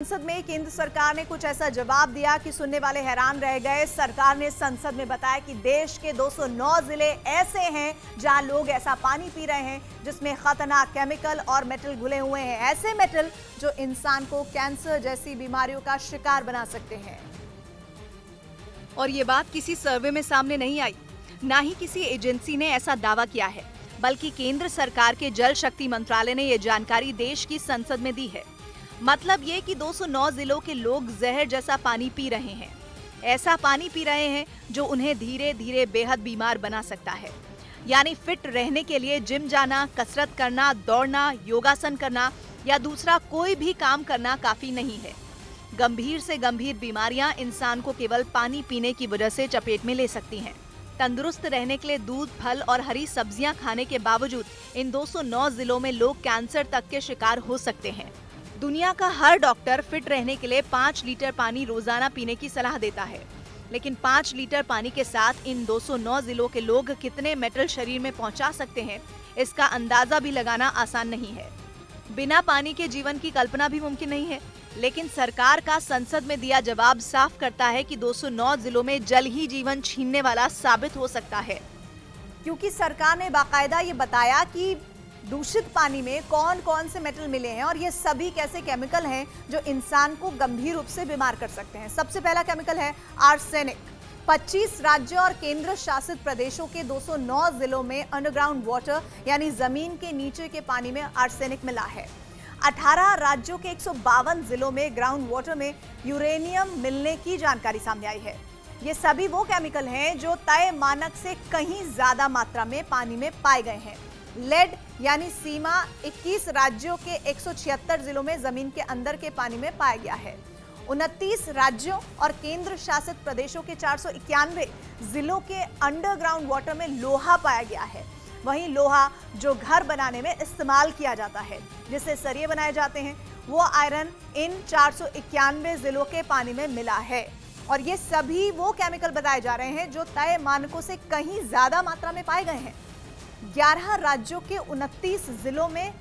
संसद में केंद्र सरकार ने कुछ ऐसा जवाब दिया कि सुनने वाले हैरान रह गए। सरकार ने संसद में बताया कि देश के 209 जिले ऐसे हैं जहां लोग ऐसा पानी पी रहे हैं जिसमें खतरनाक केमिकल और मेटल घुले हुए हैं, ऐसे मेटल जो इंसान को कैंसर जैसी बीमारियों का शिकार बना सकते हैं। और ये बात किसी सर्वे में सामने नहीं आई, ना ही किसी एजेंसी ने ऐसा दावा किया है, बल्कि केंद्र सरकार के जल शक्ति मंत्रालय ने ये जानकारी देश की संसद में दी है। मतलब ये कि 209 जिलों के लोग जहर जैसा पानी पी रहे हैं, ऐसा पानी पी रहे हैं जो उन्हें धीरे धीरे बेहद बीमार बना सकता है। यानी फिट रहने के लिए जिम जाना, कसरत करना, दौड़ना, योगासन करना या दूसरा कोई भी काम करना काफी नहीं है। गंभीर से गंभीर बीमारियां इंसान को केवल पानी पीने की वजह से चपेट में ले सकती हैं। तंदुरुस्त रहने के लिए दूध, फल और हरी सब्जियां खाने के बावजूद इन 209 जिलों में लोग कैंसर तक के शिकार हो सकते हैं। दुनिया का हर डॉक्टर फिट रहने के लिए 5 लीटर पानी रोजाना पीने की सलाह देता है, लेकिन 5 लीटर पानी के साथ इन 209 जिलों के लोग कितने मेटल शरीर में पहुंचा सकते हैं, इसका अंदाजा भी लगाना आसान नहीं है। बिना पानी के जीवन की कल्पना भी मुमकिन नहीं है, लेकिन सरकार का संसद में दिया जवाब साफ करता है कि 209 जिलों में जल ही जीवन छीनने वाला साबित हो सकता है। क्योंकि सरकार ने बाकायदा ये बताया कि दूषित पानी में कौन कौन से मेटल मिले हैं और ये सभी कैसे केमिकल हैं जो इंसान को गंभीर रूप से बीमार कर सकते हैं। सबसे पहला केमिकल है आर्सेनिक। 25 राज्यों और केंद्र शासित प्रदेशों के 209 जिलों में अंडरग्राउंड वाटर यानी जमीन के नीचे के पानी में आर्सेनिक मिला है। 18 राज्यों के 152 जिलों में ग्राउंड वाटर में यूरेनियम मिलने की जानकारी सामने आई है। ये सभी वो केमिकल हैं जो तय मानक से कहीं ज्यादा मात्रा में पानी में पाए गए हैं। लेड यानी सीमा 21 राज्यों के 176 जिलों में जमीन के अंदर के पानी में पाया गया है। 29 राज्यों और केंद्र शासित प्रदेशों के 491 जिलों के अंडरग्राउंड वाटर में लोहा पाया गया है। वहीं लोहा जो घर बनाने में इस्तेमाल किया जाता है, जिससे सरिये बनाए जाते हैं, वो आयरन इन 491 जिलों के पानी में मिला है। और ये सभी वो केमिकल बताए जा रहे हैं जो तय मानकों से कहीं ज्यादा मात्रा में पाए गए हैं। 11 राज्यों के 29 जिलों में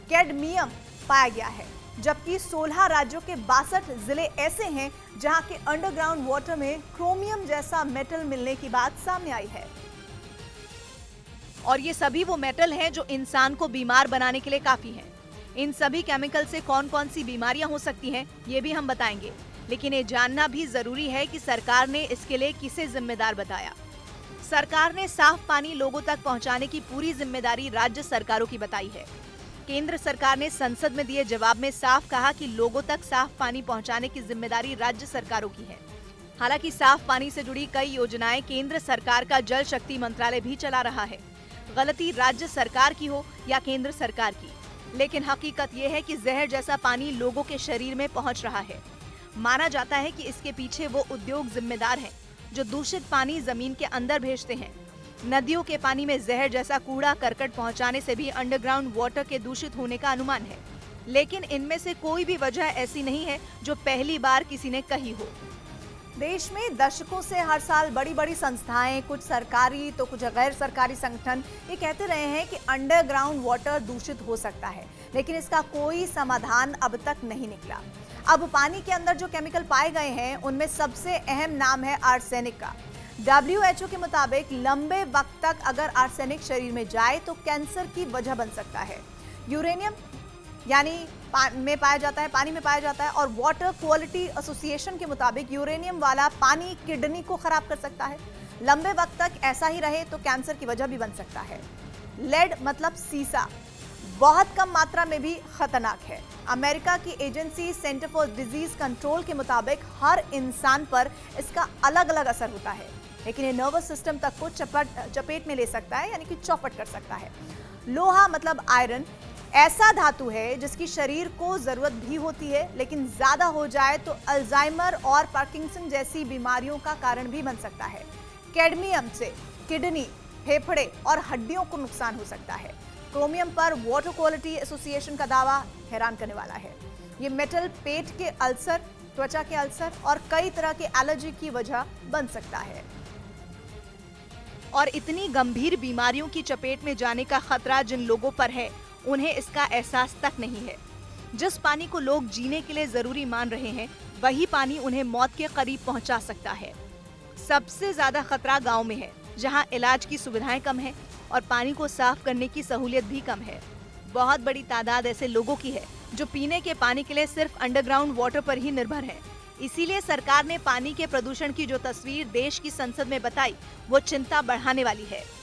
कैडमियम पाया गया है, जबकि 16 राज्यों के 62 जिले ऐसे हैं जहां के अंडरग्राउंड वाटर में क्रोमियम जैसा मेटल मिलने की बात सामने आई है। और ये सभी वो मेटल हैं जो इंसान को बीमार बनाने के लिए काफी हैं। इन सभी केमिकल से कौन कौन सी बीमारियां हो सकती हैं, ये भी हम बताएंगे, लेकिन ये जानना भी जरूरी है कि सरकार ने इसके लिए किसे जिम्मेदार बताया। सरकार ने साफ पानी लोगों तक पहुंचाने की पूरी जिम्मेदारी राज्य सरकारों की बताई है। केंद्र सरकार ने संसद में दिए जवाब में साफ कहा कि लोगों तक साफ पानी पहुंचाने की जिम्मेदारी राज्य सरकारों की है। हालांकि साफ पानी से जुड़ी कई योजनाएं केंद्र सरकार का जल शक्ति मंत्रालय भी चला रहा है। गलती राज्य सरकार की हो या केंद्र सरकार की, लेकिन हकीकत यह है कि जहर जैसा पानी लोगों के शरीर में पहुंच रहा है। माना जाता है कि इसके पीछे वो उद्योग जिम्मेदार हैं जो दूषित पानी जमीन के अंदर भेजते हैं। नदियों के पानी में जहर जैसा कूड़ा करकट पहुंचाने से भी अंडरग्राउंड वाटर के दूषित होने का अनुमान है, लेकिन इनमें से कोई भी वजह ऐसी नहीं है जो पहली बार किसी ने कही हो। देश में दशकों से हर साल बड़ी बड़ी संस्थाएं, कुछ सरकारी तो कुछ गैर सरकारी संगठन ये कहते रहे हैं कि अंडरग्राउंड वाटर दूषित हो सकता है, लेकिन इसका कोई समाधान अब तक नहीं निकला। अब पानी के अंदर जो केमिकल पाए गए हैं उनमें सबसे अहम नाम है आर्सेनिक का। WHO के मुताबिक लंबे वक्त तक अगर आर्सेनिक शरीर में जाए तो कैंसर की वजह बन सकता है। यूरेनियम यानी पानी में पाया जाता है और वाटर क्वालिटी एसोसिएशन के मुताबिक यूरेनियम वाला पानी किडनी को खराब कर सकता है। लंबे वक्त तक ऐसा ही रहे तो कैंसर की वजह भी बन सकता है। लेड मतलब सीसा बहुत कम मात्रा में भी खतरनाक है। अमेरिका की agency centre for disease control के मुताबिक हर इंसान पर इसका अलग अलग असर होता है, लेकिन ये नर्वस सिस्टम तक को चपेट में ले सकता है, यानी कि चौपट कर सकता है। लोहा मतलब आयरन ऐसा धातु है जिसकी शरीर को जरूरत भी होती है, लेकिन ज्यादा हो जाए तो अल्जाइमर और पार्किंसन जैसी बीमारियों का कारण भी बन सकता है। कैडमियम से किडनी, फेफड़े और हड्डियों को नुकसान हो सकता है। क्रोमियम पर वाटर क्वालिटी एसोसिएशन का दावा हैरान करने वाला है। ये मेटल पेट के अल्सर, त्वचा के अल्सर और कई तरह के एलर्जी की वजह बन सकता है। और इतनी गंभीर बीमारियों की चपेट में जाने का खतरा जिन लोगों पर है, उन्हें इसका एहसास तक नहीं है। जिस पानी को लोग जीने के लिए जरूरी मान रहे हैं, वही पानी उन्हें मौत के करीब पहुंचा सकता है। सबसे ज्यादा खतरा गांव में है, जहां इलाज की सुविधाएं कम है और पानी को साफ करने की सहूलियत भी कम है। बहुत बड़ी तादाद ऐसे लोगों की है जो पीने के पानी के लिए सिर्फ अंडरग्राउंड वाटर पर ही निर्भर है। इसीलिए सरकार ने पानी के प्रदूषण की जो तस्वीर देश की संसद में बताई, वो चिंता बढ़ाने वाली है।